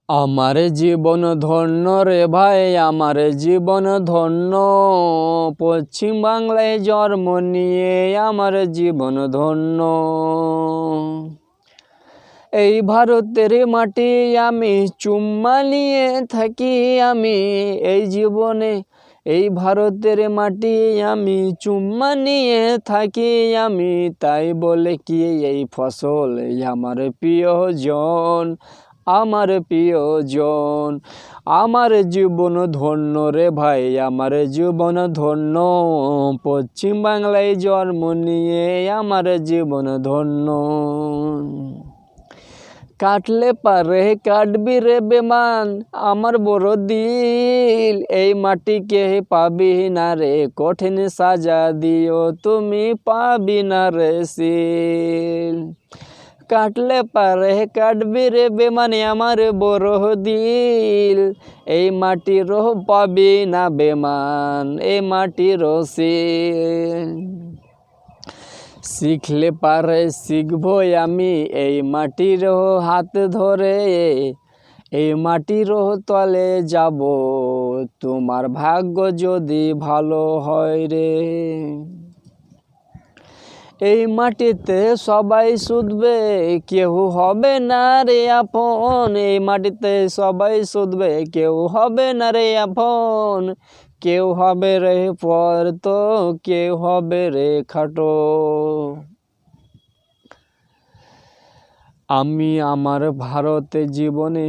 আমার জীবন ধন্য রে ভাই, আমার জীবন ধন্য। পশ্চিম বাংলায় জন্ম নিয়ে আমার জীবন ধন্য। এই ভারতের মাটি আমি চুম্মা নিয়ে থাকি, আমি এই জীবনে এই ভারতের মাটি আমি চুম্মা নিয়ে থাকি আমি। তাই বলে কি এই ফসল আমার প্রিয়জন, আমার প্রিয়জন। আমার জীবন ধন্য রে ভাই, আমার জীবন ধন্য। পশ্চিম বাংলায় জন্ম নিয়ে আমার জীবন ধন্য। কাটলে পারে কাটবি রে বেমান, আমার বড় দিল। এই মাটিকে পাবি না রে, কঠিন সাজা দিও তুমি পাবি না রে সিল। কাটলে পারে কাটবি রে বেমান, আমার বড় দিল। এই মাটির পাবি না বেমান, এই মাটির সিল। শিখলে পারে শিখবো আমি এই মাটির হাত ধরে, এই মাটির তলে যাব, তোমার ভাগ্য যদি ভালো হয় রে। এই মাটিতে সবাই শুধবে, কেউ হবে না রে আপন। এই মাটিতে সবাই শুধবে, কেউ হবে না রে আপন। কেউ হবে রে পর তো, কেউ হবে রে খাটো। আমি আমার ভারতে জীবনে